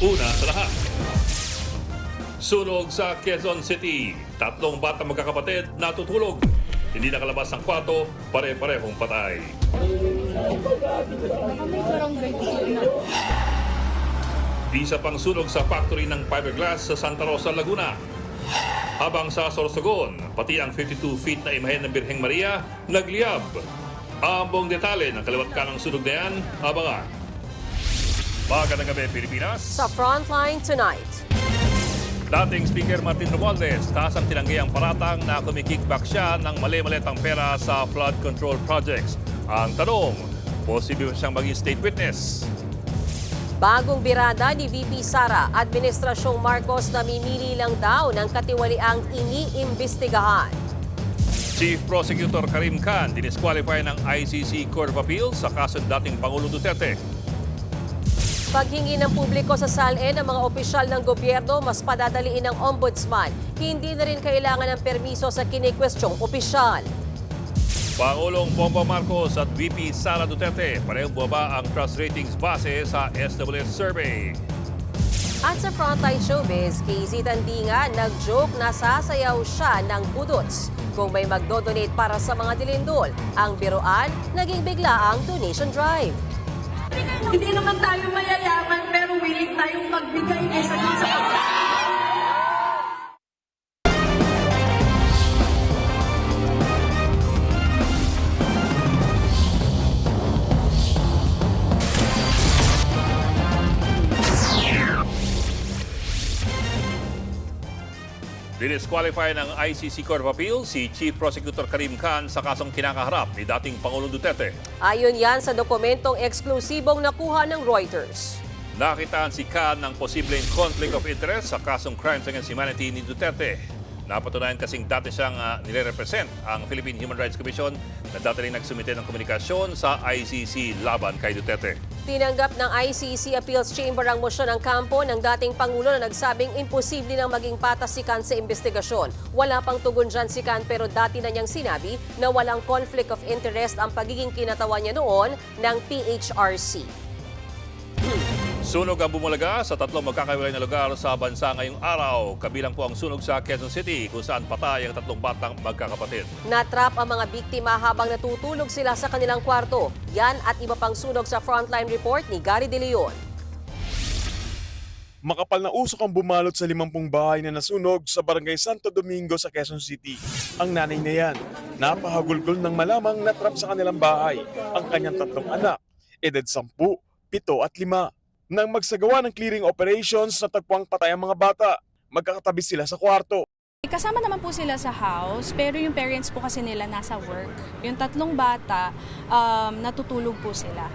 Una sa lahat, sunog sa Quezon City. 3 bata magkakapatid natutulog. Hindi nakalabas ng kwarto, pare-parehong patay. Isa pang sunog sa factory ng fiberglass sa Santa Rosa, Laguna. Habang sa Sorsogon, pati ang 52 feet na imahen ng Birheng Maria nagliyab. Ang buong detalye ng kaliwat kanang sunog na yan, abangan. Magandang gabi, Pilipinas. Sa Frontline tonight. Dating Speaker Martin Romualdez, taas ang tinanggay ang paratang na kumikickback siya ng mali-malitang pera sa flood control projects. Ang tanong, posible siyang maging state witness? Bagong birada ni VP Sara, Administrasyong Marcos namimili lang daw ng katiwaliang iniimbestigahan. Chief Prosecutor Karim Khan dinisqualify ng ICC Court of Appeals sa kaso ng dating Pangulo Duterte. Paghingi ng publiko sa SALN ng mga opisyal ng gobyerno, mas padadaliin ng ombudsman. Hindi na rin kailangan ng permiso sa kinikwestyong opisyal. Pangulong Bongbong Marcos at VP Sara Duterte parehong bumaba ang trust ratings base sa SWS survey. At sa Frontline Showbiz, Casey Tandinga nag-joke na sasayaw siya ng budots kung may magdodonate para sa mga dilindol. Ang biruan, naging bigla ang donation drive. Hindi naman tayo mayayaman pero willing tayong magbigay isa din sa pagkain. Dinisqualify ng ICC Court of Appeals si Chief Prosecutor Karim Khan sa kasong kinakaharap ni dating Pangulong Duterte. Ayon yan sa dokumentong eksklusibong nakuha ng Reuters. Nakitaan si Khan ng posibleng conflict of interest sa kasong crimes against humanity ni Duterte. Napatunayan kasing dati siyang nire-represent ang Philippine Human Rights Commission na dati rin nagsumite ng komunikasyon sa ICC laban kay Duterte. Tinanggap ng ICC Appeals Chamber ang mosyon ng kampo ng dating Pangulo na nagsabing imposible nang maging patas si Khan sa investigasyon. Wala pang tugon dyan si Khan pero dati na niyang sinabi na walang conflict of interest ang pagiging kinatawan niya noon ng PHRC. Sunog ang bumulaga sa 3 magkakaiwalay na lugar sa bansa ngayong araw. Kabilang po ang sunog sa Quezon City kung saan patay ang 3 batang magkakapatid. Natrap ang mga biktima habang natutulog sila sa kanilang kwarto. Yan at iba pang sunog sa Frontline Report ni Gary De Leon. Makapal na usok ang bumalot sa 50 bahay na nasunog sa Barangay Santo Domingo sa Quezon City. Ang nanay na yan, napahagulgol ng malamang natrap sa kanilang bahay ang kanyang 3 anak, edad 10, 7 at 5. Nang magsagawa ng clearing operations, natagpuang patay ang mga bata. Magkakatabi sila sa kwarto. Kasama naman po sila sa house, pero yung parents po kasi nila nasa work. Yung 3 bata, natutulog po sila.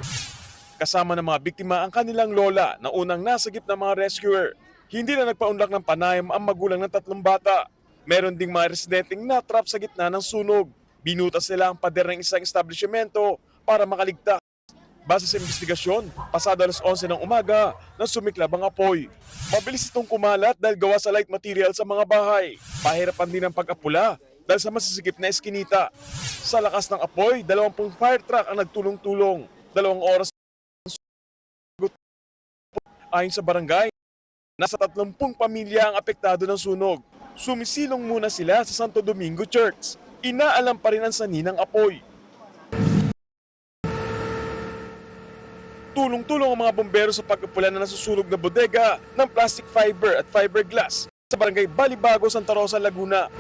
Kasama ng mga biktima ang kanilang lola na unang nasagip ng mga rescuer. Hindi na nagpaunlak ng panayam ang magulang ng 3 bata. Meron ding mga residenteng natrap sa gitna ng sunog. Binutas nila ang pader ng isang establishmento para makaligtas. Base sa investigasyon, pasado alas 11 ng umaga nang sumiklab ang apoy. Mabilis itong kumalat dahil gawa sa light material sa mga bahay. Pahirapan din ang pag-apula dahil sa masisikip na eskinita. Sa lakas ng apoy, 20 fire truck ang nagtulong-tulong. 2 oras. Ayon sa barangay, nasa 30 pamilya ang apektado ng sunog. Sumisilong muna sila sa Santo Domingo Church. Inaalam pa rin ang sanhi ng apoy. Tulong-tulong ang mga bombero sa pag-apula na nasusunog na bodega ng plastic fiber at fiberglass sa barangay Balibago, Santa Rosa, Laguna.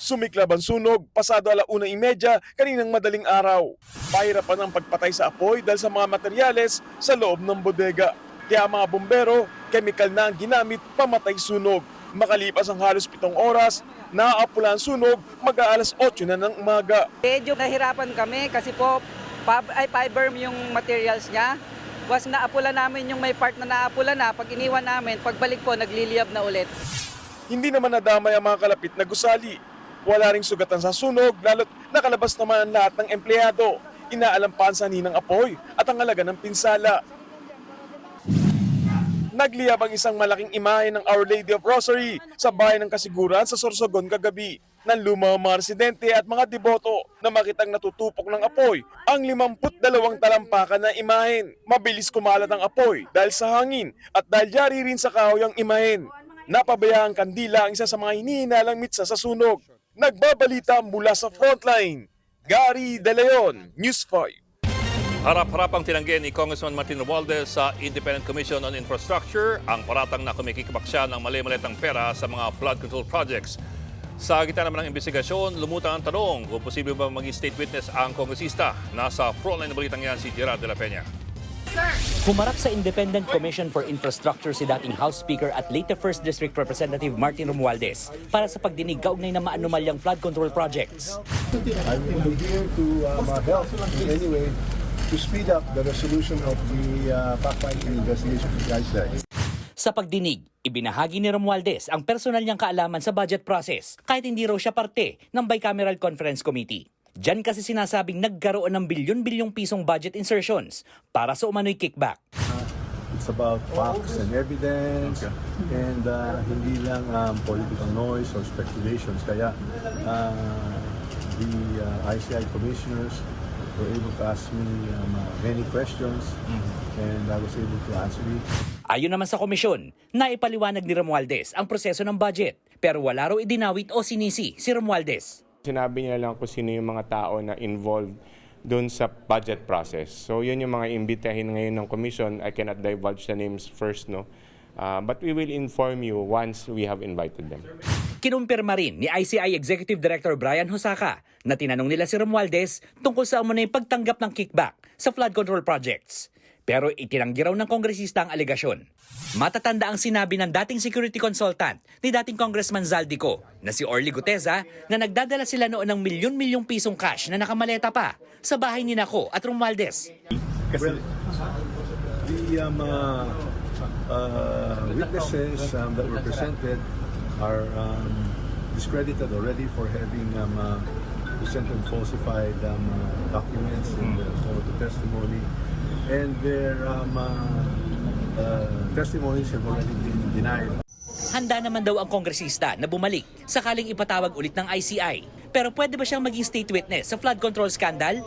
Sumiklab ang sunog pasado 1:30 kaninang madaling araw. Pahirapan ang pagpatay sa apoy dahil sa mga materyales sa loob ng bodega. Kaya ang mga bombero, chemical na ang ginamit pamatay sunog. Makalipas ang halos 7 oras, naapula ang sunog mag-aalas 8 na ng umaga. Medyo nahirapan kami kasi po fiber yung materials niya. Was naapula namin yung may part na naapula na. Pag iniwan namin, pagbalik po, nagliliyab na ulit. Hindi naman nadamay ang mga kalapit na gusali. Wala ring sugatan sa sunog, lalo't nakalabas naman ang lahat ng empleyado. Inaalam pa ang sanhi ng apoy at ang halaga ng pinsala. Nagliyab ang isang malaking imahe ng Our Lady of Rosary sa bahay ng Kasiguran sa Sorsogon kagabi. ng lumang mga residente at mga deboto na makitang natutupok ng apoy ang 52 talampakan na imahen. Mabilis kumalat ang apoy dahil sa hangin at dahil yari rin sa kahoy ang imahen. Napabayaan kandila ang isa sa mga hinihinalang mitsa sa sunog. Nagbabalita mula sa frontline. Gary De Leon, News 5. Harap-harapang tinanggi ni Congressman Martin Romualdez sa Independent Commission on Infrastructure ang paratang na kumikikibak siya ng mali-malitang pera sa mga flood control projects. Sa gitna naman ng investigasyon, lumutang ang tanong kung posible ba maging state witness ang kongresista. Nasa frontline na balitang yan si Gerard de la Peña. Humarap sa Independent Commission for Infrastructure si dating House Speaker at Leyte 1st District Representative Martin Romualdez para sa pagdinig kaugnay ng maanumalyang flood control projects. I will be here to help in any way to speed up the resolution of the fact-finding investigation of the ICI. Sa pagdinig, ibinahagi ni Romualdez ang personal niyang kaalaman sa budget process kahit hindi raw siya parte ng Bicameral Conference Committee. Diyan kasi sinasabing nagkaroon ng bilyon-bilyong pisong budget insertions para sa umano'y kickback. It's about facts and evidence and hindi lang political noise or speculations. Kaya the ICI commissioners were able to ask me many questions and I was able to answer it. Ayon naman sa komisyon, naipaliwanag ni Romualdez ang proseso ng budget pero wala raw idinawit o sinisi si Romualdez. Sinabi niya lang kung sino yung mga tao na involved doon sa budget process. So yun yung mga imbitahin ngayon ng commission. I cannot divulge the names first, no? But we will inform you once we have invited them. Kinumpirma rin ni ICI Executive Director Brian Hosaka na tinanong nila si Romualdez tungkol sa umunay pagtanggap ng kickback sa flood control projects. Pero itinanggi raw ng kongresista ang alegasyon. Matatanda ang sinabi ng dating security consultant ni dating Congressman Zaldico na si Orly Guteza na nagdadala sila noon ng milyon-milyong pisong cash na nakamaleta pa sa bahay ni Nako at Romualdez. Well, the witnesses that were presented are discredited already for having presented falsified documents in the testimony, and their testimonies have already been denied. Handa naman daw ang kongresista na bumalik sakaling ipatawag ulit ng ICI. Pero pwede ba siyang maging state witness sa flood control scandal?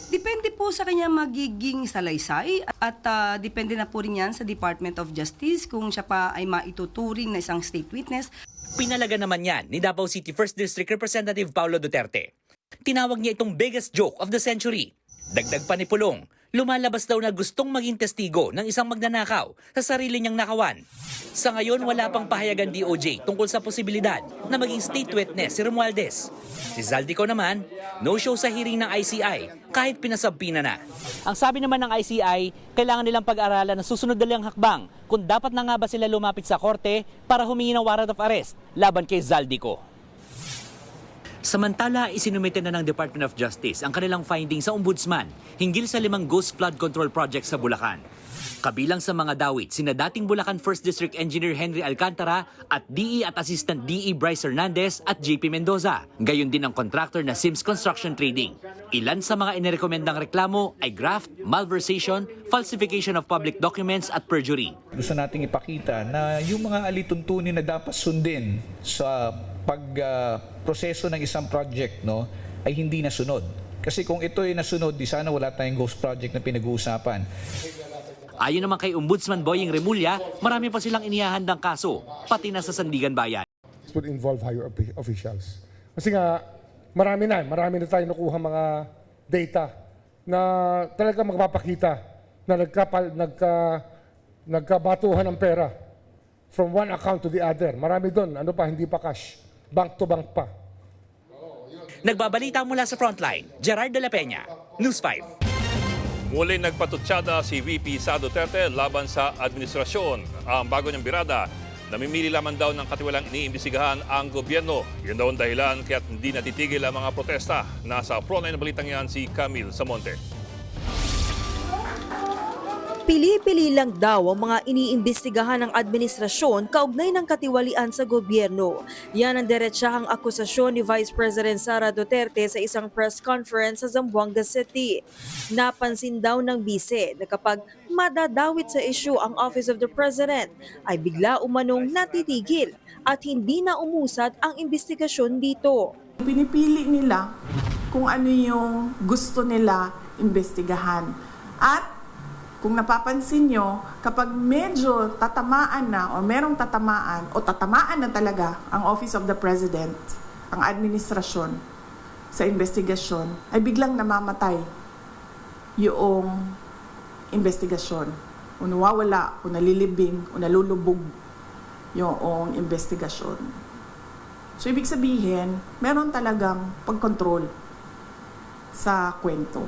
Depende po sa kanya magiging salaysay at depende na po rin yan sa Department of Justice kung siya pa ay maituturing na isang state witness. Pinalaga naman yan ni Davao City 1st District Representative Paulo Duterte. Tinawag niya itong biggest joke of the century. Dagdag pa ni Pulong, lumalabas daw na gustong maging testigo ng isang magnanakaw sa sarili niyang nakawan. Sa ngayon, wala pang pahayagan DOJ tungkol sa posibilidad na maging state witness si Romualdez. Si Zaldico naman, no-show sa hearing ng ICI kahit pinasabpina na. Ang sabi naman ng ICI, kailangan nilang pag-aralan ng susunod dalang hakbang kung dapat na nga ba sila lumapit sa korte para humingi ng warrant of arrest laban kay Zaldico. Samantala, isinumite na ng Department of Justice ang kanilang findings sa Ombudsman hinggil sa 5 ghost flood control projects sa Bulacan. Kabilang sa mga dawit, sina dating Bulacan 1st District Engineer Henry Alcantara at DE at Assistant DE Bryce Hernandez at JP Mendoza. Gayon din ang contractor na Sims Construction Trading. Ilan sa mga inirekomendang reklamo ay graft, malversation, falsification of public documents at perjury. Gusto nating ipakita na yung mga alituntunin na dapat sundin sa pagproseso ng isang project, no, ay hindi nasunod. Kasi kung ito ay nasunod, di sana wala tayong ghost project na pinag-uusapan. Ayon naman kay Ombudsman Boying Remulla, marami pa silang inihahandang kaso, pati na sa Sandigan Bayan. It would involve higher officials. Kasi nga, marami na tayo nakuha mga data na talaga magpapakita na nagkabatuhan ng pera from one account to the other. Marami doon, hindi pa cash, bank to bank pa. Nagbabalita mula sa Frontline, Gerard de la Peña, News 5. Muli nagpatutsada si VP Sara Duterte laban sa administrasyon. Ang bago niyang birada, namimili lamang daw ng katiwalang iniimbestigahan ang gobyerno. Yun daw ang dahilan kaya't hindi natitigil ang mga protesta. Nasa frontline na balitang yan si Camille Samonte. Pili-pili lang daw ang mga iniimbestigahan ng administrasyon kaugnay ng katiwalian sa gobyerno. Yan ang diretsahang akusasyon ni Vice President Sara Duterte sa isang press conference sa Zamboanga City. Napansin daw ng bise na kapag madadawit sa issue ang Office of the President, ay bigla umanong natitigil at hindi na umusad ang investigasyon dito. Pinipili nila kung ano yung gusto nila imbestigahan. At kung napapansin nyo, kapag medyo tatamaan na o merong tatamaan o tatamaan na talaga ang Office of the President, ang administrasyon sa investigasyon, ay biglang namamatay yung investigasyon. O nawawala, o nalilibing, o nalulubog yung investigasyon. So, ibig sabihin, meron talagang pagkontrol sa kwento.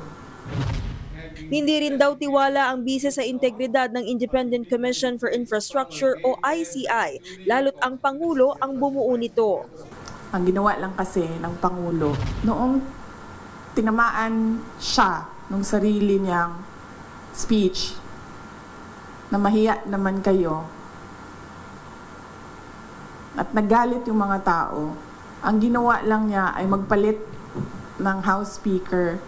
Hindi rin daw tiwala ang bise sa integridad ng Independent Commission for Infrastructure o ICI, lalo't ang Pangulo ang bumuo nito. Ang ginawa lang kasi ng Pangulo, noong tinamaan siya nung sarili niyang speech, na mahiya naman kayo, at nagalit yung mga tao, ang ginawa lang niya ay magpalit ng House Speaker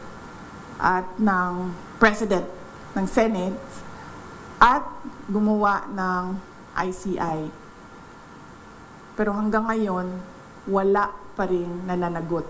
at ng President ng Senate at gumawa ng ICI. Pero hanggang ngayon, wala pa rin nananagot.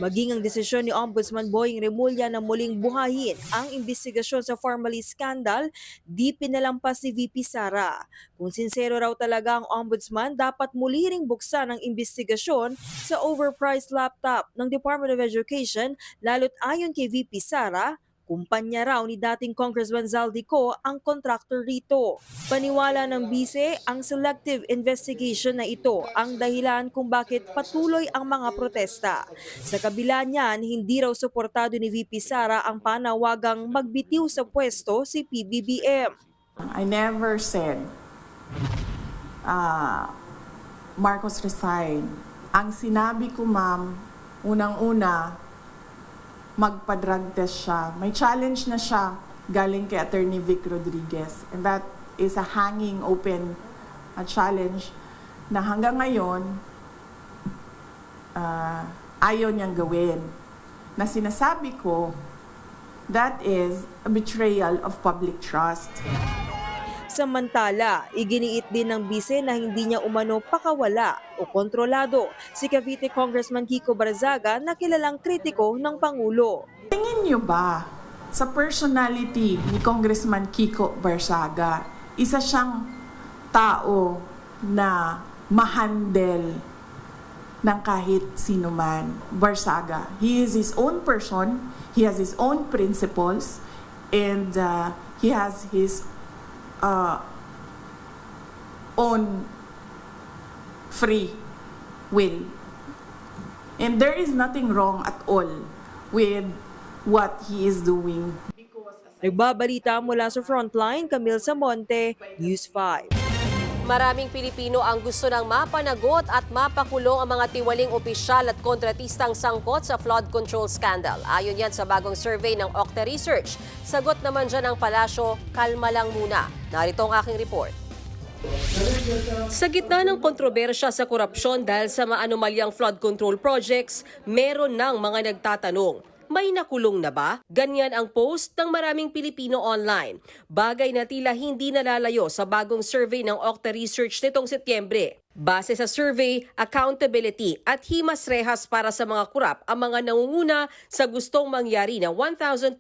Maging ang desisyon ni Ombudsman Boying Remulla na muling buhayin ang investigasyon sa Formally scandal, di pinalampas ni VP Sara. Kung sincero raw talaga ang Ombudsman, dapat muli ring buksan ang investigasyon sa overpriced laptop ng Department of Education, lalo't ayon kay VP Sara, kumpanya raw ni dating Congressman Zaldico ang contractor rito. Paniwala ng bise, ang selective investigation na ito ang dahilan kung bakit patuloy ang mga protesta. Sa kabila niyan, hindi raw suportado ni VP Sara ang panawagang magbitiw sa pwesto si PBBM. I never said Marcos resign. Ang sinabi ko, ma'am, unang-una, magpa-drug test siya. May challenge na siya galing kay Attorney Vic Rodriguez. And that is a hanging open challenge na hanggang ngayon ayaw niyang gawin. Na sinasabi ko, that is a betrayal of public trust. Samantala, iginiit din ng bise na hindi niya umano pakawala o kontrolado si Cavite Congressman Kiko Barzaga na kilalang kritiko ng Pangulo. Tingin niyo ba sa personality ni Congressman Kiko Barzaga, isa siyang tao na mahandle ng kahit sino man? Barzaga, he is his own person, he has his own principles, and he has his own free will. And there is nothing wrong at all with what he is doing. Nagbabalita mula sa Frontline, Camille Samonte, News 5. Maraming Pilipino ang gusto ng mapanagot at mapakulong ang mga tiwaling opisyal at kontratistang sangkot sa flood control scandal. Ayon yan sa bagong survey ng Octa Research. Sagot naman dyan ng palasyo, kalma lang muna. Narito ang aking report. Sa gitna ng kontrobersya sa korupsyon dahil sa maanomalyang flood control projects, meron ng mga nagtatanong, may nakulong na ba? Ganyan ang post ng maraming Pilipino online. Bagay na tila hindi nalalayo sa bagong survey ng Octa Research nitong Setyembre. Base sa survey, accountability at himas rehas para sa mga kurap ang mga nangunguna sa gustong mangyari ng 1,200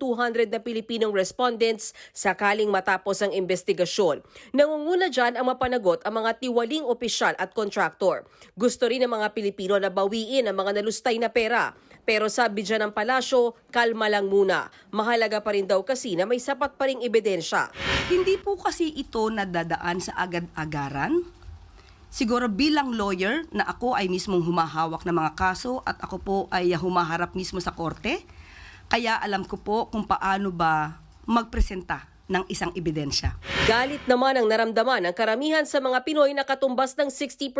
na Pilipinong respondents sakaling matapos ang investigasyon. Nangunguna dyan ang mapanagot ang mga tiwaling opisyal at kontraktor. Gusto rin ng mga Pilipino na bawiin ang mga nalustay na pera. Pero sabi dyan ng palasyo, kalma lang muna. Mahalaga pa rin daw kasi na may sapat pa ring ebidensya. Hindi po kasi ito nadadaan sa agad-agaran. Siguro bilang lawyer na ako ay mismong humahawak ng mga kaso at ako po ay humaharap mismo sa korte, kaya alam ko po kung paano ba magpresenta ng isang ebidensya. Galit naman ang naramdaman ng karamihan sa mga Pinoy na katumbas ng 60%,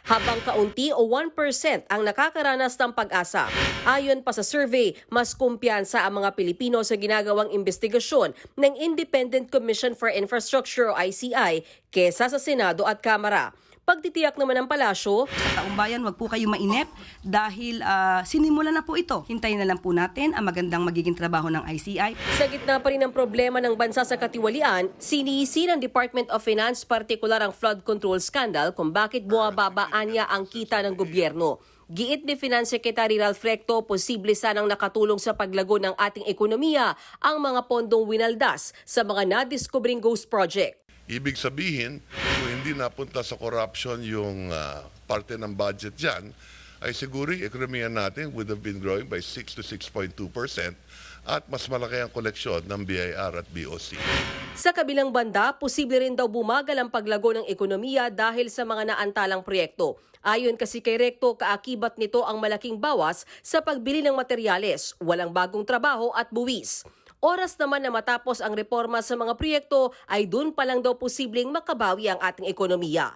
habang kaunti o 1% ang nakakaranas ng pag-asa. Ayon pa sa survey, mas kumpiyansa ang mga Pilipino sa ginagawang investigasyon ng Independent Commission for Infrastructure o ICI kesa sa Senado at Kamara. Pagtitiyak naman ng palasyo, sa taong bayan, wag po kayo mainip dahil sinimula na po ito. Hintayin na lang po natin ang magandang magiging trabaho ng ICI. Sa gitna pa rin ng problema ng bansa sa katiwalian, sinisi ng Department of Finance partikular ang flood control scandal kung bakit bumababa anya ang kita ng gobyerno. Giit ni Finance Secretary Ralph Recto, posible sanang nakatulong sa paglago ng ating ekonomiya ang mga pondong winaldas sa mga nadiskubring ghost project. Ibig sabihin, kung hindi napunta sa corruption yung parte ng budget dyan, ay siguro yung ekonomiya natin would have been growing by 6 to 6.2% at mas malaki ang koleksyon ng BIR at BOC. Sa kabilang banda, posible rin daw bumagal ang paglago ng ekonomiya dahil sa mga naantalang proyekto. Ayon kasi kay Recto, kaakibat nito ang malaking bawas sa pagbili ng materyales, walang bagong trabaho at buwis. Oras naman na matapos ang reforma sa mga proyekto ay dun pa lang daw posibleng makabawi ang ating ekonomiya.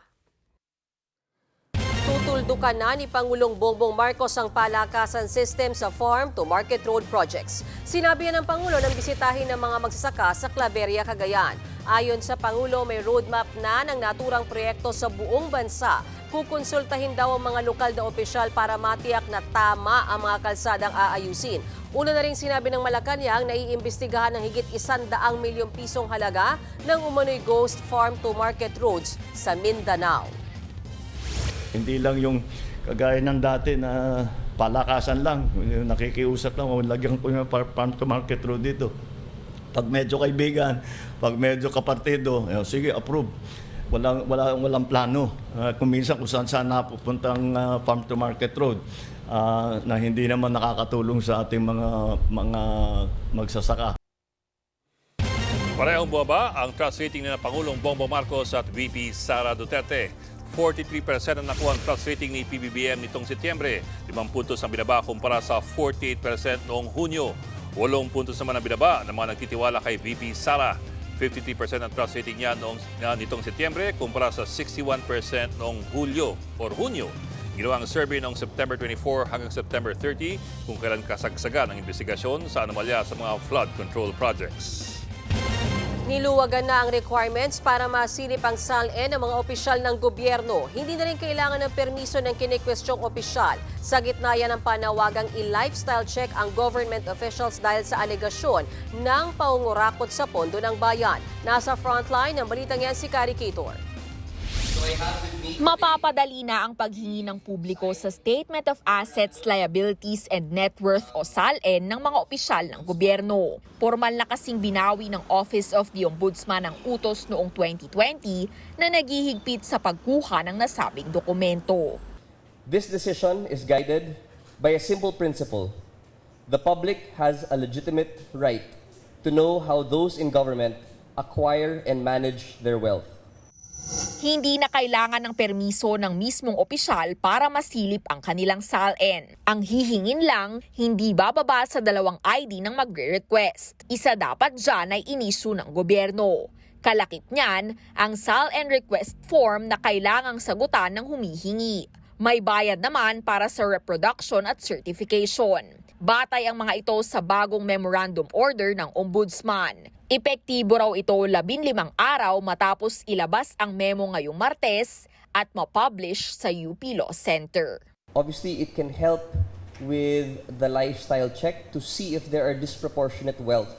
Tutuldukan na ni Pangulong Bongbong Marcos ang palakasan system sa farm-to-market road projects. Sinabi ng Pangulo nang bisitahin ng mga magsasaka sa Claveria, Cagayan. Ayon sa Pangulo, may roadmap na ng naturang proyekto sa buong bansa. Kukonsultahin daw ang mga lokal na opisyal para matiyak na tama ang mga kalsadang aayusin. Una na rin sinabi ng Malacanang na iimbestigahan ng higit 100 milyong pisong halaga ng umano'y ghost farm-to-market roads sa Mindanao. Hindi lang yung kagaya ng dati na palakasan lang, nakikiusap lang, lagyan ko yung farm-to-market road dito. Pag medyo kaibigan, pag medyo kapartido, sige, approve. Walang plano. Kung minsan kung saan napupuntang farm-to-market road na hindi naman nakakatulong sa ating mga magsasaka. Parehong bumaba ang trust rating ni Pangulong Bongbong Marcos at VP Sara Duterte. 43% ang nakuha ang trust rating ni PBBM nitong Setyembre. 5 puntos ang binaba kumpara sa 48% noong Hunyo. 8 puntos naman ang binaba ng mga nagtitiwala kay VP Sara. 53% ang trust rating niya nitong Setyembre kumpara sa 61% noong Hunyo. Ginawa ang survey noong September 24 hanggang September 30 kung kailan kasagsagan ang investigasyon sa anomalya sa mga flood control projects. Niluwagan na ang requirements para masilip ang SALN ng mga opisyal ng gobyerno. Hindi na rin kailangan ng permiso ng kinikwestyong opisyal. Sa gitna yan ng panawagang i-lifestyle check ang government officials dahil sa alegasyon ng pangungurakot sa pondo ng bayan. Nasa frontline ng balitang yan si Kari Kitor. Mapapadali na ang paghingi ng publiko sa Statement of Assets, Liabilities and Net Worth o SALN ng mga opisyal ng gobyerno. Formal na kasing binawi ng Office of the Ombudsman ang utos noong 2020 na naghihigpit sa pagkuha ng nasabing dokumento. This decision is guided by a simple principle. The public has a legitimate right to know how those in government acquire and manage their wealth. Hindi na kailangan ng permiso ng mismong opisyal para masilip ang kanilang SALN. Ang hihingin lang, hindi bababa sa 2 ID ng magre-request. Isa dapat dyan ay inisyu ng gobyerno. Kalakip niyan, ang SALN request form na kailangang sagutan ng humihingi. May bayad naman para sa reproduction at certification. Batay ang mga ito sa bagong memorandum order ng Ombudsman. Epektibo raw ito 15 araw matapos ilabas ang memo ngayong Martes at ma-publish sa UP Law Center. Obviously, it can help with the lifestyle check to see if there are disproportionate wealth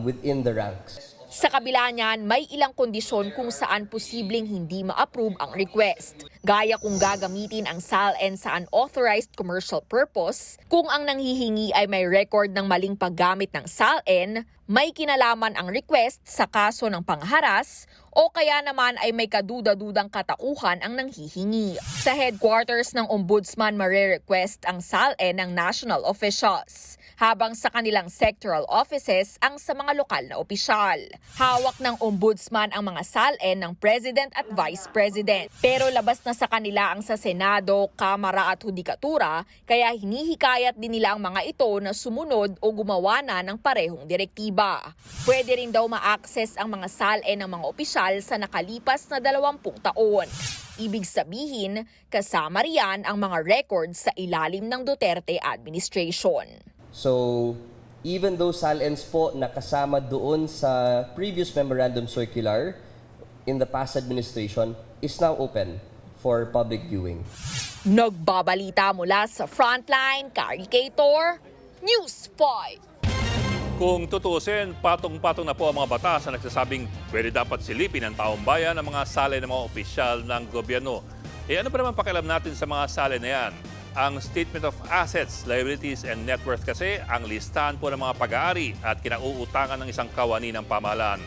within the ranks. Sa kabila niyan, may ilang kondisyon kung saan posibleng hindi ma-approve ang request. Gaya kung gagamitin ang SALN sa unauthorized commercial purpose, kung ang nanghihingi ay may record ng maling paggamit ng SALN, may kinalaman ang request sa kaso ng pangharas, o kaya naman ay may kaduda-dudang katauhan ang nanghihingi. Sa headquarters ng Ombudsman mare-request ang SALN ng national officials, habang sa kanilang sectoral offices ang sa mga lokal na opisyal. Hawak ng Ombudsman ang mga SALN ng President at Vice President. Pero labas na sa kanila ang sa Senado, Kamara at Hudikatura, kaya hinihikayat din nila ang mga ito na sumunod o gumawa na ng parehong direktiba. Pwede rin daw ma-access ang mga SALN ng mga opisyal sa nakalipas na 20 taon. Ibig sabihin, kasama riyan ang mga records sa ilalim ng Duterte administration. So, even though SALNs po nakasama doon sa previous memorandum circular in the past administration is now open for public viewing. Nagbabalita mula sa Frontline, Kari Kitor, News 5. Kung tutusin, patong-patong na po ang mga batas na nagsasabing pwede dapat silipin ng taong bayan ang mga SALN ng mga opisyal ng gobyerno. Ano pa naman pakialam natin sa mga SALN na yan? Ang Statement of Assets, Liabilities and Net Worth kasi ang listahan po ng mga pag-aari at kinauutangan ng isang kawani ng pamahalaan.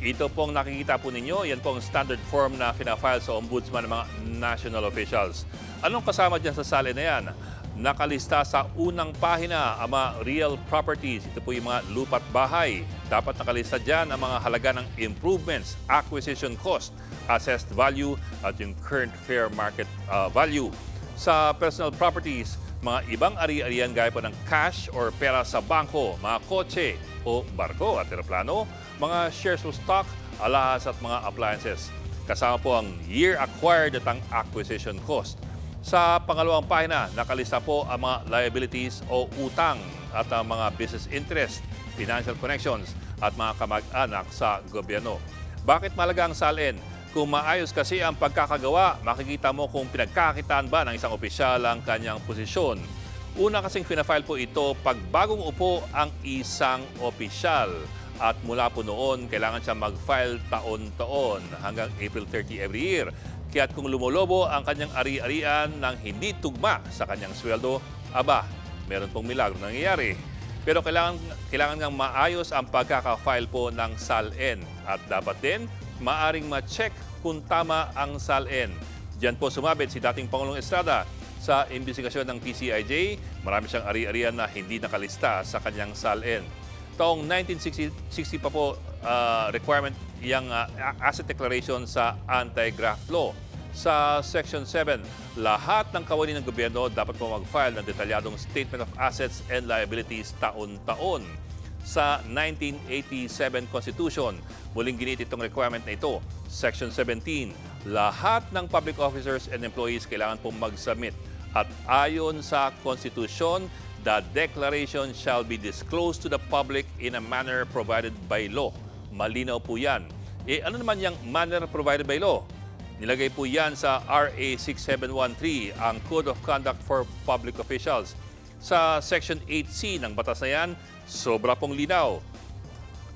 Ito pong nakikita po ninyo, yan po ang standard form na pinafile sa ombudsman ng mga national officials. Anong kasama dyan sa SALN na yan? Nakalista sa unang pahina ang mga real properties. Ito po yung mga lupa at bahay. Dapat nakalista dyan ang mga halaga ng improvements, acquisition cost, assessed value at yung current fair market value. Sa personal properties, mga ibang ari-arian gaya po ng cash or pera sa bangko, mga kotse o barko at eroplano, mga shares of stock, alahas at mga appliances. Kasama po ang year acquired at ang acquisition cost. Sa pangalawang pahina, nakalista po ang mga liabilities o utang at ang mga business interest, financial connections at mga kamag-anak sa gobyerno. Bakit mahalaga ang SALN? Kung maayos kasi ang pagkakagawa, makikita mo kung pinagkakitaan ba ng isang opisyal ang kanyang posisyon. Una kasing pinafile po ito pag bagong upo ang isang opisyal. At mula po noon, kailangan siya mag-file taon-taon hanggang April 30 every year. Kaya't kung lumulobo ang kanyang ari-arian ng hindi tugma sa kanyang sweldo, aba, meron pong milagro nangyayari. Pero kailangan ngang maayos ang pagkaka-file po ng SALN. At dapat din, maaring ma-check kung tama ang SALN. Diyan po sumabit si dating Pangulong Estrada sa imbestigasyon ng PCIJ. Marami siyang ari-arian na hindi nakalista sa kanyang SALN. Taong 1960 pa po requirement yung asset declaration sa anti-graft law. Sa Section 7, lahat ng kawani ng gobyerno dapat po mag-file ng detalyadong Statement of Assets and Liabilities taon-taon. Sa 1987 Constitution, muling ginit itong requirement na ito. Section 17, lahat ng public officers and employees kailangan pong mag-submit. At ayon sa Constitution, the declaration shall be disclosed to the public in a manner provided by law. Malinaw po yan. Ano naman yung manner provided by law? Nilagay po yan sa RA 6713, ang Code of Conduct for Public Officials. Sa Section 8C ng batas na yan, sobra pong linaw.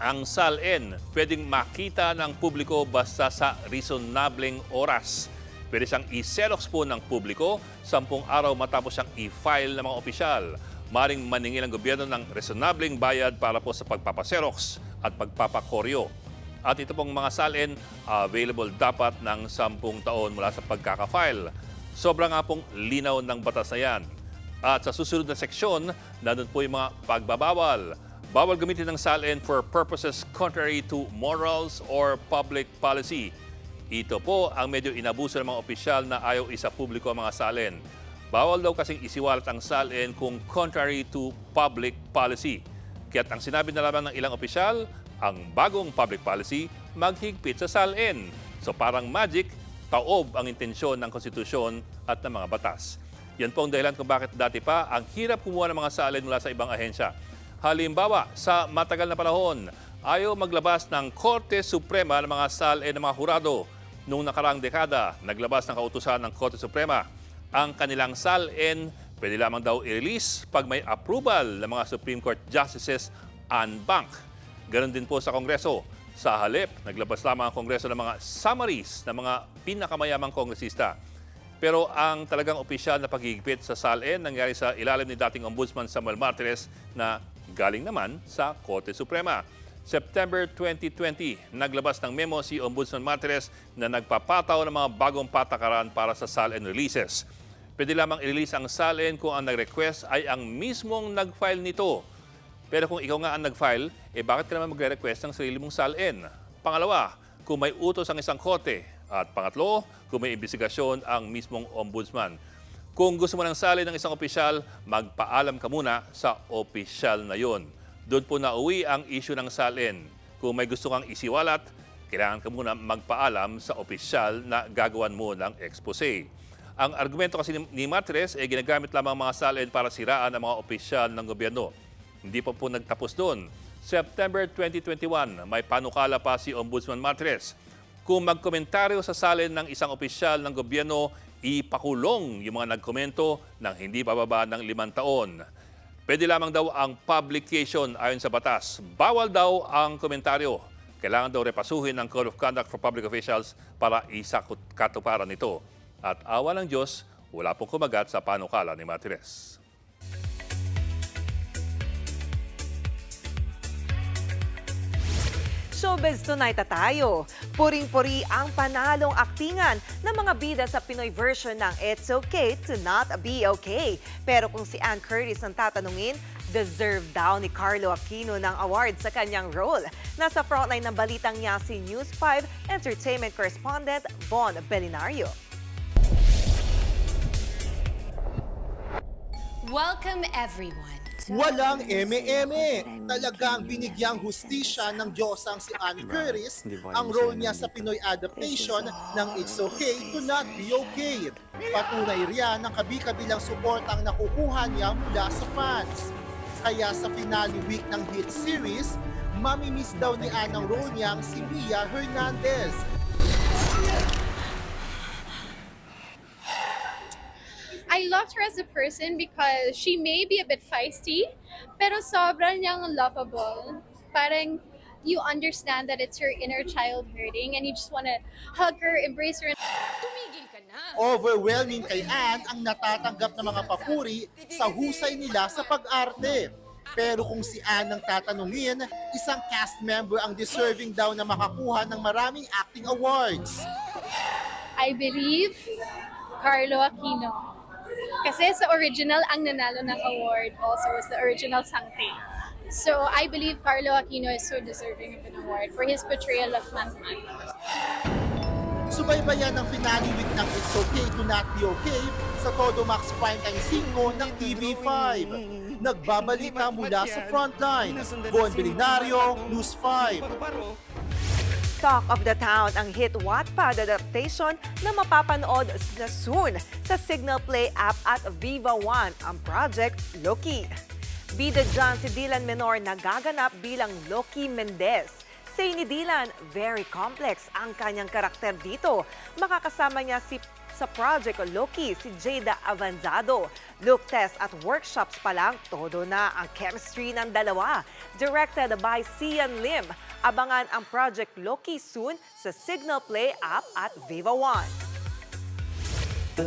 Ang SALN pwedeng makita ng publiko basta sa reasonableng oras. Pwede siyang i-xerox po ng publiko 10 araw matapos siyang i-file ng mga opisyal. Maring maningil ang gobyerno ng reasonableng bayad para po sa pagpapaserox at pagpapakoryo. At ito pong mga SALN available dapat ng 10 taon mula sa pagkaka-file. Sobra nga pong linaw ng batas na yan. At sa susunod na seksyon, nandun po yung mga pagbabawal. Bawal gamitin ng SALN for purposes contrary to morals or public policy. Ito po ang medyo inabuso ng mga opisyal na ayaw isa publiko ang mga SALN. Bawal daw kasing isiwalat ang SALN kung contrary to public policy. Kaya't ang sinabi na lamang ng ilang opisyal, ang bagong public policy maghigpit sa SALN. So parang magic, taob ang intensyon ng konstitusyon at ng mga batas. Yan po ang dahilan kung bakit dati pa ang hirap kumuha ng mga SALN mula sa ibang ahensya. Halimbawa, sa matagal na panahon, ayaw maglabas ng Korte Suprema ng mga SALN ng mga hurado. Noong nakaraang dekada, naglabas ng kautusan ng Korte Suprema. Ang kanilang SALN pwede lamang daw i-release pag may approval ng mga Supreme Court Justices en banc. Ganon din po sa Kongreso. Sa halip, naglabas lamang ang Kongreso ng mga summaries ng mga pinakamayamang kongresista. Pero ang talagang opisyal na paghihigpit sa SALN nangyari sa ilalim ni dating Ombudsman Samuel Martires na galing naman sa Korte Suprema. September 2020, naglabas ng memo si Ombudsman Martires na nagpapataw ng mga bagong patakaran para sa SALN releases. Pwede lamang i-release ang SALN kung ang nag-request ay ang mismong nag-file nito. Pero kung ikaw nga ang nag-file, bakit ka naman magre-request ng sarili mong SALN? Pangalawa, kung may utos ang isang korte. At pangatlo, kung may imbestigasyon ang mismong ombudsman. Kung gusto mo ng SALN ng isang opisyal, magpaalam ka muna sa opisyal na yon. Doon po nauwi ang issue ng SALN. Kung may gusto kang isiwalat, kailangan ka muna magpaalam sa opisyal na gagawan mo ng expose. Ang argumento kasi ni Martires ginagamit lamang mga SALN para siraan ang mga opisyal ng gobyerno. Hindi pa po nagtapos doon. September 2021, may panukala pa si Ombudsman Martires. Kung magkomentaryo sa SALN ng isang opisyal ng gobyerno, ipakulong yung mga nagkomento ng hindi bababa ng 5 taon. Pwede lamang daw ang publication ayon sa batas. Bawal daw ang komentaryo. Kailangan daw repasuhin ng Code of Conduct for Public Officials para isakatuparan nito. At awa ng Diyos, Wala pong kumagat sa panukala ni Martinez. Showbiz Tonight na tayo. Puring-puri ang panalong aktingan ng mga bida sa Pinoy version ng It's Okay to Not Be Okay. Pero kung si Ann Curtis ang tatanungin, deserve daw ni Carlo Aquino ng award sa kanyang role. Nasa frontline ng balitang niya si News 5 entertainment correspondent Von Belinario. Welcome everyone. Walang eme-eme. Talagang binigyang hustisya ng Diyosang si Ann Curtis ang role niya sa Pinoy adaptation ng It's Okay to Not Be Okay. Patunay riyan ng kabi-kabilang suportang nakukuha niya mula sa fans. Kaya sa finale week ng hit series, mamimiss daw ni Ann ang role niyang si Mia Hernandez. I loved her as a person because she may be a bit feisty, pero sobrang niyang lovable. Parang you understand that it's her inner child hurting and you just want to hug her, embrace her. Tumigil ka na. Overwhelming kay Ann ang natatanggap ng mga papuri sa husay nila sa pag-arte. Pero kung si Ann ang tatanungin, isang cast member ang deserving daw na makakuha ng maraming acting awards. I believe Carlo Aquino. Kasi sa original, ang nanalo ng award also was the original Sangte. So I believe Carlo Aquino is so deserving of an award for his portrayal of Mantman. Subaybayan ang finale week ng It's Okay to Not Be Okay sa Todo Max Primetime 5 ng TV5. Nagbabalita mula sa frontline. Von Belinario, News 5. Talk of the Town ang hit Wattpad adaptation na mapapanood na soon sa Signal Play app at Viva One ang Project Loki. Bida dyan si Dylan Menor na gaganap bilang Loki Mendez. Say ni Dylan, very complex ang kanyang karakter dito. Makakasama niya sa Project Loki si Jada Avanzado. Look test at workshops pa lang, todo na ang chemistry ng dalawa. Directed by Sian Lim. Abangan ang Project Loki soon sa Signal Play app at Viva One.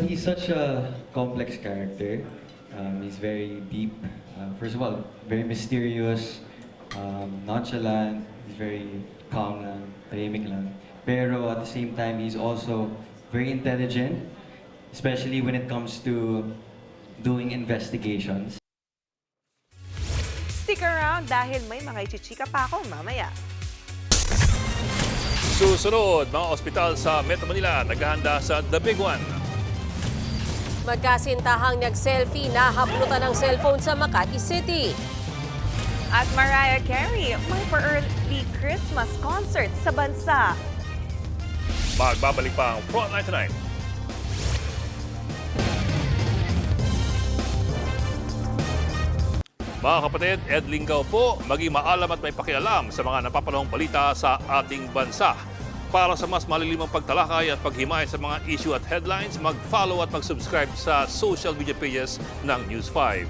He's such a complex character. He's very deep. First of all, very mysterious, nonchalant. He's very calm lang, tahimik lang. Pero at the same time, he's also very intelligent, especially when it comes to doing investigations. Stick around dahil may mga ichichika pa ako mamaya. Susunod, mga ospital sa Metro Manila naghahanda sa The Big One. Magkasintahang nag-selfie na hablutan ng cellphone sa Makati City. At Mariah Carey, may pa-early Christmas concert sa bansa. Magbabalik pa ang Frontline Tonight. Mga kapatid, Ed Lingaw po, maging maalam at may pakialam sa mga napapanahong balita sa ating bansa. Para sa mas malilimang pagtalakay at paghimay sa mga issue at headlines, mag-follow at mag-subscribe sa social media pages ng News 5.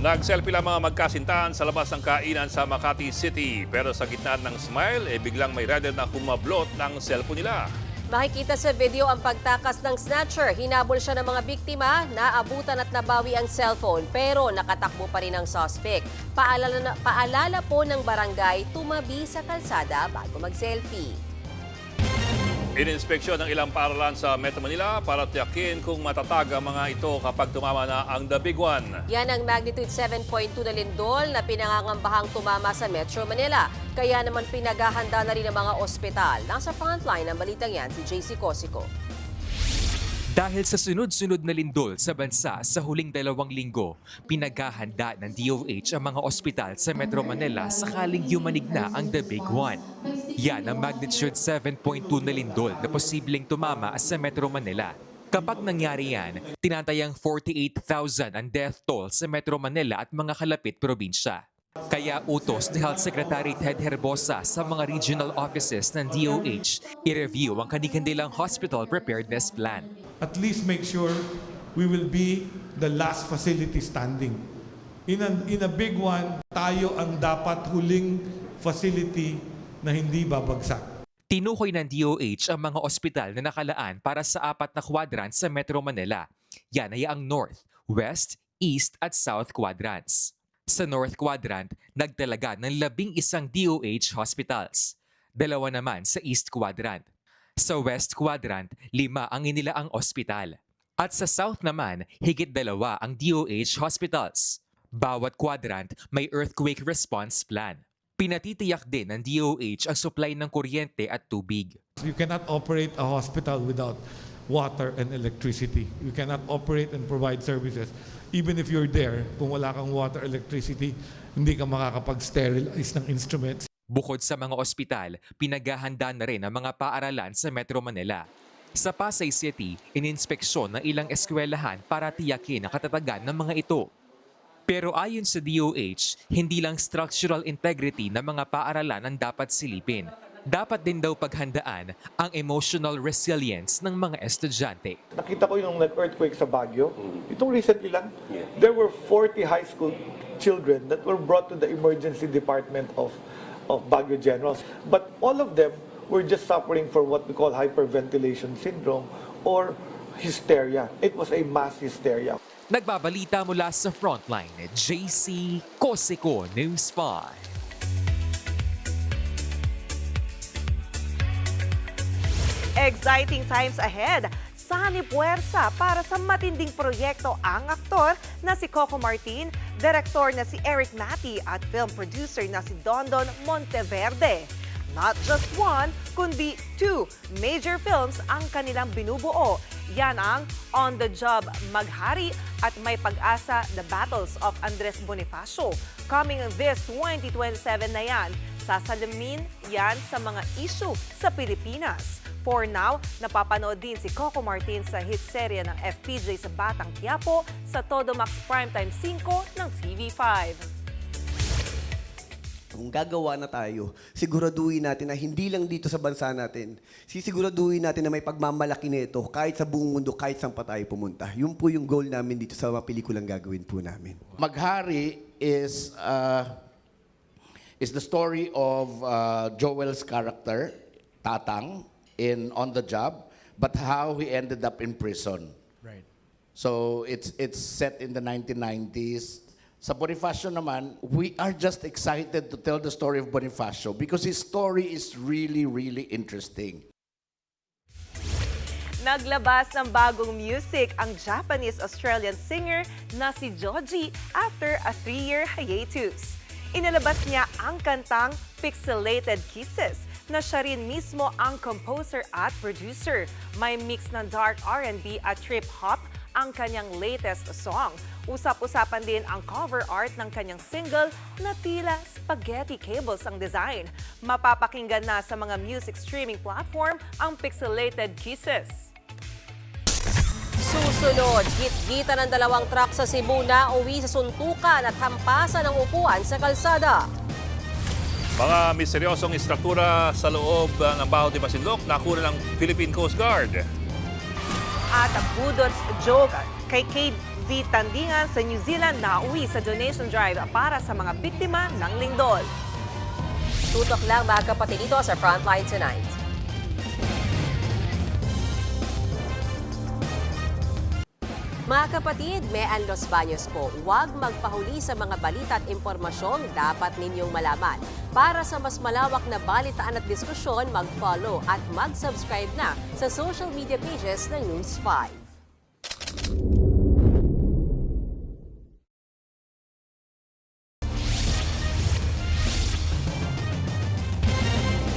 Nag-selfie lang mga magkasintahan sa labas ng kainan sa Makati City. Pero sa gitna ng smile, biglang may rider na humablot ng cellphone nila. Makikita sa video ang pagtakas ng snatcher. Hinabol siya ng mga biktima, naabutan at nabawi ang cellphone. Pero nakatakbo pa rin ang suspect. Paalala po ng barangay, tumabi sa kalsada bago mag-selfie. Ininspeksyon ng ilang paaralan sa Metro Manila para tiyakin kung matatag ang mga ito kapag tumama na ang The Big One. Yan ang magnitude 7.2 na lindol na pinangangambahang tumama sa Metro Manila. Kaya naman pinaghahanda na rin ang mga ospital. Nasa frontline ng balitang yan si JC Cosico. Dahil sa sunod-sunod na lindol sa bansa sa huling 2 linggo, pinaghahanda ng DOH ang mga ospital sa Metro Manila sakaling yumanig na ang The Big One. Yan ang magnitude 7.2 na lindol na posibleng tumama sa Metro Manila. Kapag nangyari yan, tinatayang 48,000 ang death toll sa Metro Manila at mga kalapit probinsya. Kaya utos ni Health Secretary Ted Herbosa sa mga regional offices ng DOH, i-review ang kanilang hospital preparedness plan. At least make sure we will be the last facility standing in a big one, tayo ang dapat huling facility na hindi babagsak. Tinukoy ng DOH ang mga ospital na nakalaan para sa 4 na quadrant sa Metro Manila. Yan ay ang North, West, East at South quadrants. Sa North Quadrant, nagtalaga ng 11 DOH hospitals. 2 naman sa East Quadrant. Sa West Quadrant, 5 ang inilaang ospital. At sa South naman, higit 2 ang DOH hospitals. Bawat quadrant may earthquake response plan. Pinatitiyak din ng DOH ang supply ng kuryente at tubig. You cannot operate a hospital without water and electricity. You cannot operate and provide services. Even if you're there, kung wala kang water, electricity, hindi ka makakapag-sterilize ng instruments. Bukod sa mga ospital, pinaghahanda na rin ang mga paaralan sa Metro Manila. Sa Pasay City, ininspeksyon ng ilang eskwelahan para tiyakin ang katatagan ng mga ito. Pero ayon sa DOH, hindi lang structural integrity ng mga paaralan ang dapat silipin. Dapat din daw paghandaan ang emotional resilience ng mga estudyante. Nakita ko yung nag-earthquake sa Baguio. Itong recently lang, there were 40 high school children that were brought to the emergency department of Baguio Generals. But all of them were just suffering from what we call hyperventilation syndrome or hysteria. It was a mass hysteria. Nagbabalita mula sa Frontline, JC Cosico, News 5. Exciting times ahead. Sani puwersa para sa matinding proyekto ang aktor na si Coco Martin, direktor na si Eric Mati at film producer na si Dondon Monteverde. Not just one, kundi 2 major films ang kanilang binubuo. Yan ang On the Job Maghari at May Pag-asa The Battles of Andres Bonifacio. Coming this 2027 na yan, sasalamin yan sa mga issue sa Pilipinas. For now, napapanood din si Coco Martin sa hit serye ng FPJ sa Batang Quiapo sa Todo Max Primetime 5 ng TV5. Kung gagawa na tayo, siguraduhin natin na hindi lang dito sa bansa natin, sisiguraduhin natin na may pagmamalaki nito kahit sa buong mundo, kahit saan pa tayo pumunta. Yun po yung goal namin dito sa mga pelikulang gagawin po namin. Maghari is the story of Joel's character, Tatang, in On the Job, but how he ended up in prison. Right. So it's set in the 1990s. Sa Bonifacio naman, we are just excited to tell the story of Bonifacio because his story is really, really interesting. Naglabas ng bagong music ang Japanese-Australian singer na si Joji after a 3-year hiatus. Inalabas niya ang kantang Pixelated Kisses na siya rin mismo ang composer at producer. May mix ng dark R&B at trip-hop ang kanyang latest song. Usap-usapan din ang cover art ng kanyang single na tila spaghetti cables ang design. Mapapakinggan na sa mga music streaming platform ang Pixelated Kisses. Susunod, git-gita ng 2 truck sa Cebu na uwi sa suntukan at hampasan ng upuan sa kalsada. Mga misteryosong istruktura sa loob ng Baho de Masinloc nakuha ng Philippine Coast Guard. At ang Budots joke kay KZ Tandingan sa New Zealand na uwi sa donation drive para sa mga biktima ng lindol. Tutok lang mga kapatid dito sa Frontline Tonight. Mga kapatid, Mean Los Baños po, huwag magpahuli sa mga balita at impormasyong dapat ninyong malaman. Para sa mas malawak na balitaan at diskusyon, mag-follow at mag-subscribe na sa social media pages ng News 5.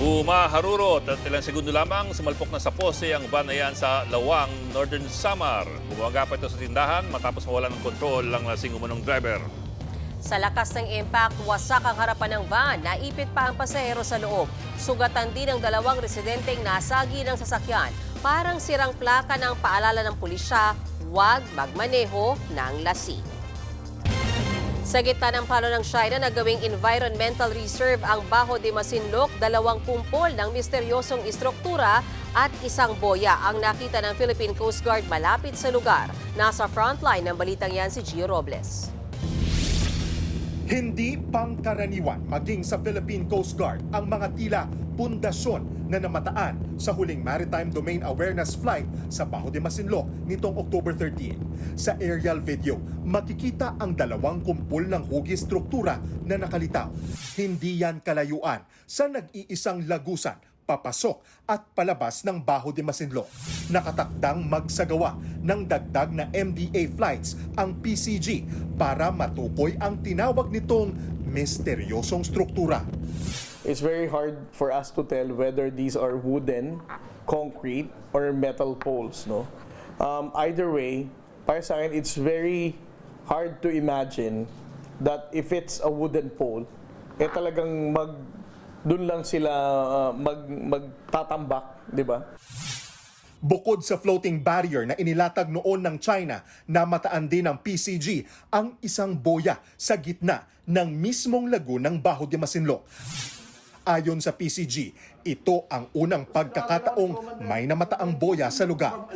Umaharurot at ilang segundo lamang sumalpok na sa pose ang van na yan sa Lawang, Northern Samar. Bumaga pa ito sa tindahan matapos mawala ng kontrol ang lasing umunong driver. Sa lakas ng impact, wasak ang harapan ng van. Naipit pa ang pasahero sa loob. Sugatan din ang 2 residenteng nasagi ng sasakyan. Parang sirang plaka ng paalala ng pulisya, huwag magmaneho ng lasing. Sa gitna ng plano ng China na gawing environmental reserve ang Baho de Masinloc, 2 kumpol ng misteryosong istruktura at isang boya ang nakita ng Philippine Coast Guard malapit sa lugar. Nasa frontline ng balitang yan si Gio Robles. Hindi pangkaraniwan maging sa Philippine Coast Guard ang mga tila pundasyon na namataan sa huling Maritime Domain Awareness Flight sa Bajo de Masinloc nitong October 13. Sa aerial video, makikita ang dalawang kumpol ng hugis struktura na nakalitaw. Hindi yan kalayuan sa nag-iisang lagusan, papasok at palabas ng Bajo de Masinloc. Nakatakdang magsagawa ng dagdag na MDA flights ang PCG para matukoy ang tinawag nitong misteryosong struktura. It's very hard for us to tell whether these are wooden, concrete, or metal poles. No, either way, para sa akin, it's very hard to imagine that if it's a wooden pole, talagang doon lang sila magtatambak, di ba? Bukod sa floating barrier na inilatag noon ng China, namataan din ng PCG ang isang boya sa gitna ng mismong lagoon ng Bajo de Masinloc. Ayon sa PCG, ito ang unang pagkakataong may namataang boya sa lugar.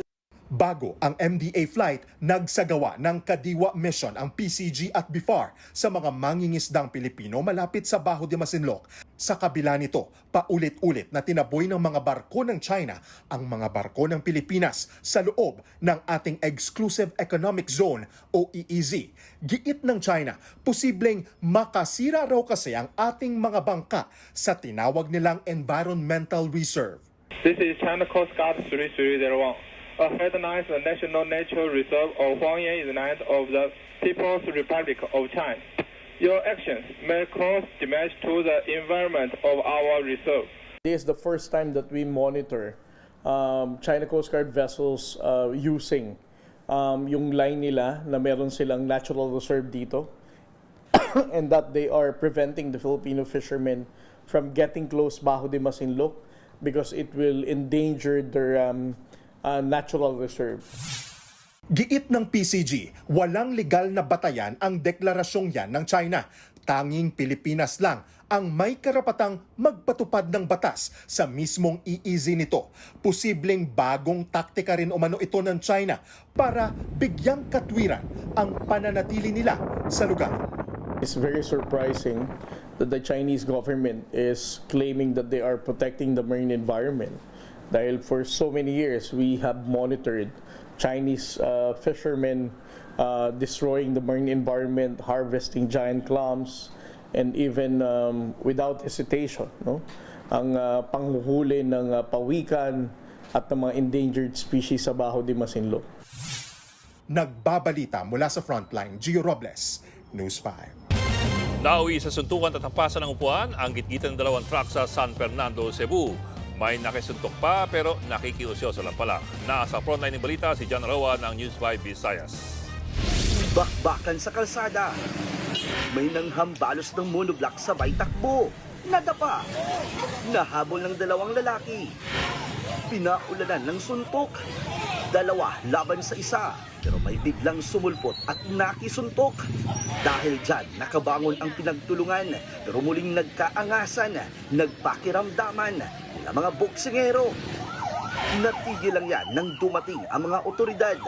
Bago ang MDA flight, nagsagawa ng kadiwa mission ang PCG at BIFAR sa mga mangingisdang Pilipino malapit sa Bajo de Masinloc. Sa kabila nito, paulit-ulit na tinaboy ng mga barko ng China ang mga barko ng Pilipinas sa loob ng ating Exclusive Economic Zone o EEZ. Giit ng China, posibleng makasira raw kasi ang ating mga bangka sa tinawag nilang Environmental Reserve. This is China Coast Guard 3301. Recognized the National Natural Reserve of Huangyan Island of the People's Republic of China. Your actions may cause damage to the environment of our reserve. This is the first time that we monitor China Coast Guard vessels using yung line nila na meron silang natural reserve dito and that they are preventing the Filipino fishermen from getting close Bajo de Masinloc because it will endanger their natural reserve. Giit ng PCG, walang legal na batayan ang deklarasyong yan ng China. Tanging Pilipinas lang ang may karapatang magpatupad ng batas sa mismong EEZ nito. Posibleng bagong taktika rin umano ito ng China para bigyang katwiran ang pananatili nila sa lugar. It's very surprising that the Chinese government is claiming that they are protecting the marine environment. Dahil for so many years, we have monitored Chinese fishermen destroying the marine environment, harvesting giant clams, and even without hesitation, no? Ang panghuhuli ng pawikan at ng mga endangered species sa Bajo de Masinloc. Nagbabalita mula sa Frontline, Gio Robles, News 5. Nauwi sa suntukan at hampasan ng upuan ang gitgitan ng dalawang truck sa San Fernando, Cebu. May nakisuntok pa pero nakikiusyoso lang pala. Nasa frontline ng balita si John Roa ng News 5 Visayas. Bakbakan sa kalsada. May nanghambalos ng monoblock sabay takbo. Nadapa. Nahabol ng dalawang lalaki. Pinaulanan ng suntok. Dalawa laban sa isa. Pero may biglang sumulpot at nakisuntok. Dahil dyan, nakabangon ang pinagtulungan. Pero muling nagkaangasan, nagpakiramdaman ng mga boksingero. Natigil lang yan nang dumating ang mga otoridad.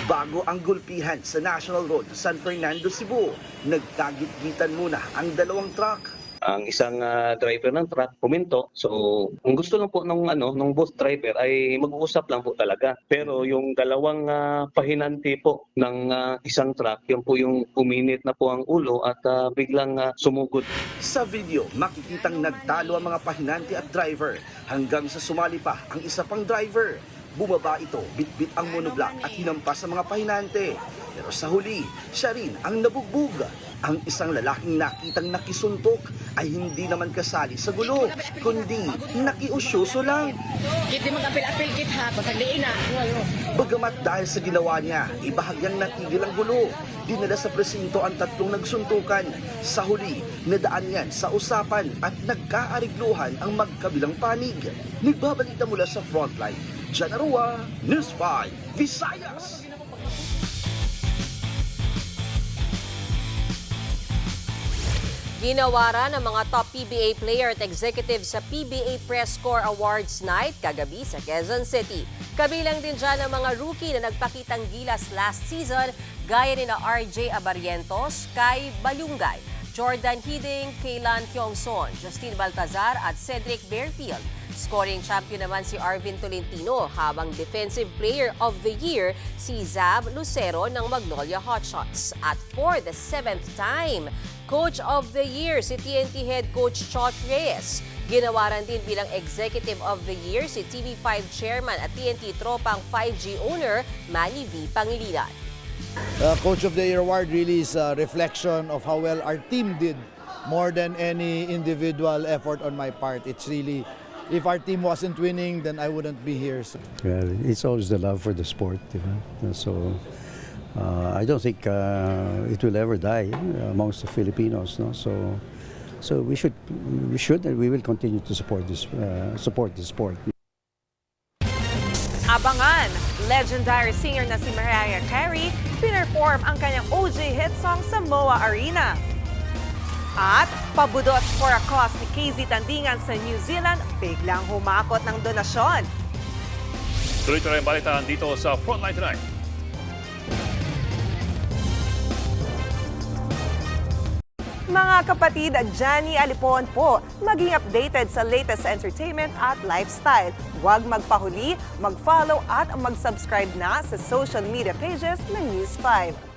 Bago ang gulpihan sa National Road San Fernando, Cebu, nagkagitgitan muna ang dalawang truck. Ang isang driver ng truck puminto. So, kung gusto lang po ng both driver ay mag-uusap lang po talaga. Pero yung dalawang pahinanti po ng isang truck, yun po yung uminit na po ang ulo at biglang sumugod. Sa video, makikitang nagtalo ang mga pahinanti at driver hanggang sa sumali pa ang isa pang driver. Bumaba ito, bitbit ang monoblock at hinampas sa mga pahinante. Pero sa huli, siya rin ang nabugbog. Ang isang lalaking nakitang nakisuntok ay hindi naman kasali sa gulo, kundi nakiusyoso lang. Kiti mag-apil-apil kit ha, pasagliin na. Bagamat dahil sa ginawa niya, ibahagyang natigil ang gulo. Dinala sa presinto ang tatlong nagsuntukan. Sa huli, nadaan yan sa usapan at nagkaarigluhan ang magkabilang panig. Nagbabalita mula sa Frontline, John Roa, News 5, Visayas. Ginawaran ng mga top PBA player at executive sa PBA Press Corps Awards Night kagabi sa Quezon City. Kabilang din dyan ang mga rookie na nagpakitang gilas last season gaya ni na RJ Abarrientos, Kai Balungay, Jordan Hiding, Kaylan Kyongson, Justine Baltazar at Cedric Bearfield. Scoring champion naman si Arvin Tolentino habang Defensive Player of the Year si Zav Lucero ng Magnolia Hotshots. At for the 7th time, Coach of the Year si TNT Head Coach Chot Reyes. Ginawaran din bilang Executive of the Year si TV5 Chairman at TNT Tropang 5G owner Manny V. Pangilinan. Coach of the Year award really is a reflection of how well our team did more than any individual effort on my part. It's really, if our team wasn't winning, then I wouldn't be here. So. Well, it's always the love for the sport, so I don't think it will ever die amongst the Filipinos. No? So we should and we will continue to support this sport. Abangan, legendary singer na si Mariah Carey, pinerform ang kanyang OG hit song sa MOA Arena. At pabudots for a cause ni KZ Tandingan sa New Zealand, biglang humakot ng donasyon. Tuloy-tuloy ang balitaan dito sa Frontline Tonight. Mga kapatid, Johnny Alipon po, maging updated sa latest entertainment at lifestyle. Huwag magpahuli, mag-follow at mag-subscribe na sa social media pages ng News 5.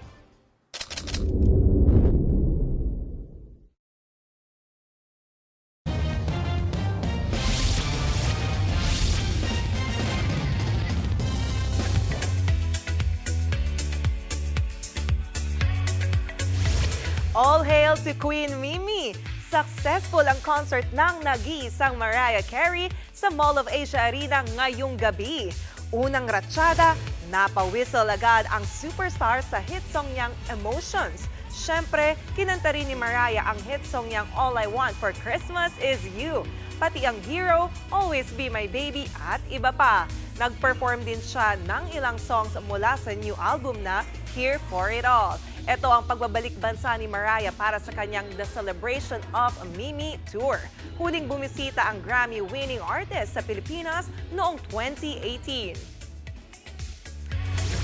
All hail to Queen Mimi! Successful ang concert ng nag-iisang Mariah Carey sa Mall of Asia Arena ngayong gabi. Unang ratsyada, napawistle agad ang superstar sa hit song niyang Emotions. Siyempre, kinanta rin ni Mariah ang hit song niyang All I Want for Christmas Is You. Pati ang Hero, Always Be My Baby at iba pa. Nag-perform din siya ng ilang songs mula sa new album na Here For It All. Ito ang pagbabalik bansa ni Mariah para sa kanyang The Celebration of Mimi Tour. Huling bumisita ang Grammy-winning artist sa Pilipinas noong 2018.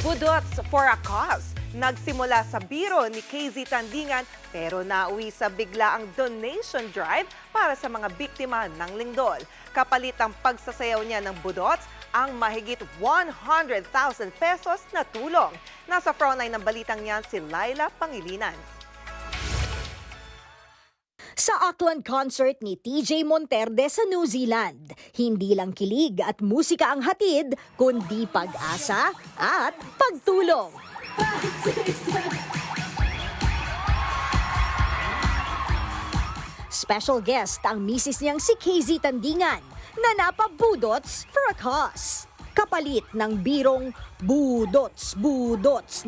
Budots for a cause. Nagsimula sa biro ni KZ Tandingan pero nauwi sa bigla ang donation drive para sa mga biktima ng lindol. Kapalit ang pagsasayaw niya ng budots, ang mahigit 100,000 pesos na tulong. Nasa frontline ng balitang niyan si Laila Pangilinan. Sa Auckland concert ni TJ Monterde sa New Zealand, hindi lang kilig at musika ang hatid, kundi pag-asa at pagtulong. Special guest ang misis niyang si KZ Tandingan na napabudots for a cause. Kapalit ng birong budots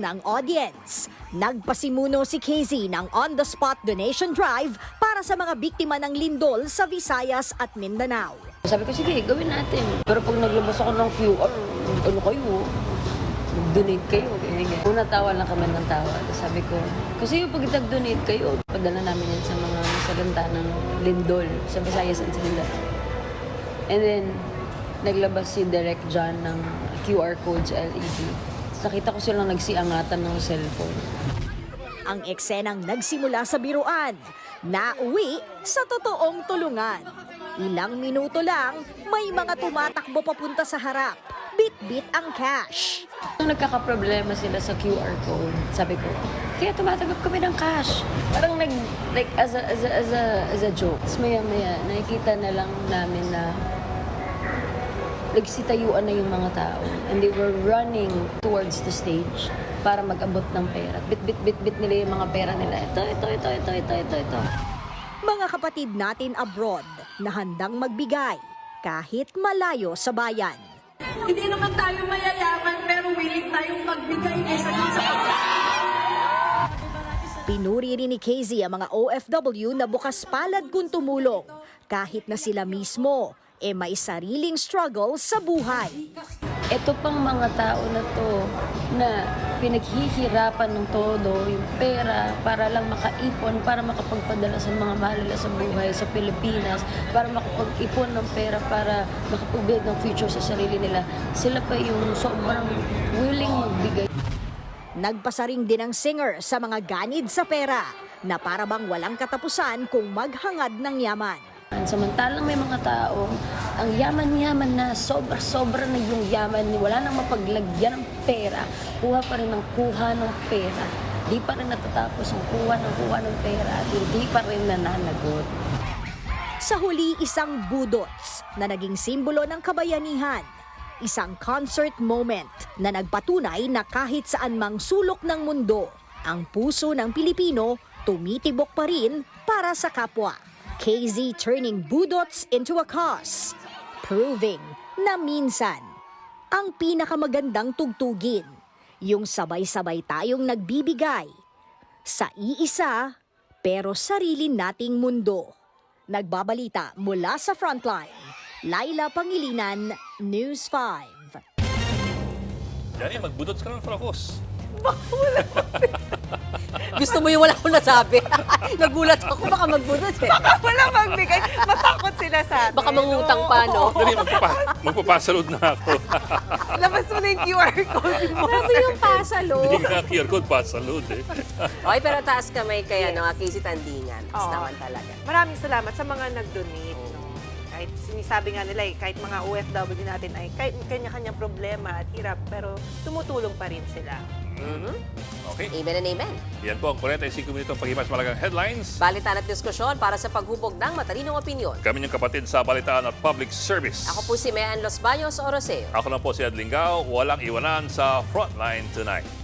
ng audience. Nagpasimuno si KZ ng on-the-spot donation drive para sa mga biktima ng lindol sa Visayas at Mindanao. Sabi ko, sige, gawin natin. Pero pag naglabas ako ng QR, ano kayo? Donate kayo. Una tawa lang kami ng tawa. Sabi ko, kasi yung pag nag-donate kayo, padala namin yan sa mga salanta ng lindol sa Visayas at Mindanao. And then, naglabas si Direk John ng QR codes LED. Nakita ko silang nagsiangatan ng cellphone. Ang eksenang nagsimula sa biruan, nauwi sa totoong tulungan. Ilang minuto lang, may mga tumatakbo papunta sa harap. Bit-bit ang cash. Nung nagkakaproblema sila sa QR code, sabi ko, kaya tumatanggap kami ng cash. Parang as a joke. Tapos maya-maya, nakikita na lang namin na nagsitayuan na yung mga tao. And they were running towards the stage para mag-abot ng pera. Bit nila yung mga pera nila. Ito. Mga kapatid natin abroad na handang magbigay kahit malayo sa bayan. Hindi naman tayo mayayaman pero willing tayong magbigay isa sa Pinuri rin ni KZ ang mga OFW na bukas palad kung tumulong kahit na sila mismo may sariling struggle sa buhay. Ito pang mga tao na to na pinaghihirapan ng todo yung pera para lang makaipon, para makapagpadala sa mga mahal nila sa buhay sa Pilipinas, para makapag-ipon ng pera para makapag-build ng future sa sarili nila. Sila pa yung sobrang willing magbigay. Nagpasaring din ang singer sa mga ganid sa pera na para bang walang katapusan kung maghangad ng yaman. Samantalang may mga tao, ang yaman-yaman na, sobra-sobra na yung yaman, wala nang mapaglagyan ng pera, kuha pa rin ng kuha ng pera. Di pa rin natatapos ang kuha ng pera at hindi pa rin nananagot. Sa huli, isang budots na naging simbolo ng kabayanihan. Isang concert moment na nagpatunay na kahit saan mang sulok ng mundo, ang puso ng Pilipino tumitibok pa rin para sa kapwa. KZ turning budots into a cause, proving na minsan ang pinakamagandang tugtugin, yung sabay-sabay tayong nagbibigay sa iisa pero sarili nating mundo. Nagbabalita mula sa Frontline, Laila Pangilinan, News 5. Yan magbudots ka ng frakos. Gusto mo yung wala akong nasabi? Nagulat ako, baka magbudot eh. Wala magbigay. Matakot sila sa atin. Baka mangutang pa, no? Dali, magpapasalod na ako. Labas mo na yung QR code mo. Kasi yung pasalo. Hindi nga QR code, pasalod eh. Okay, pero taas kamay kaya ng KZ Tandingan. Tapos Oo. naman talaga. Maraming salamat sa mga nag-donate. No? Kahit sinisabi nga nila kahit mga OFW natin ay kahit kanya-kanyang problema at hirap, pero tumutulong pa rin sila. Okay. Amen and amen. Yan po ang 45 minutong paghimas malagang headlines. Balitaan at diskusyon para sa paghubog ng matalinong opinyon. Kami niyong kapatid sa Balitaan at Public Service. Ako po si Mean Los Baños Oroseo. Ako na po si Adlingao, walang iwanan sa Frontline Tonight.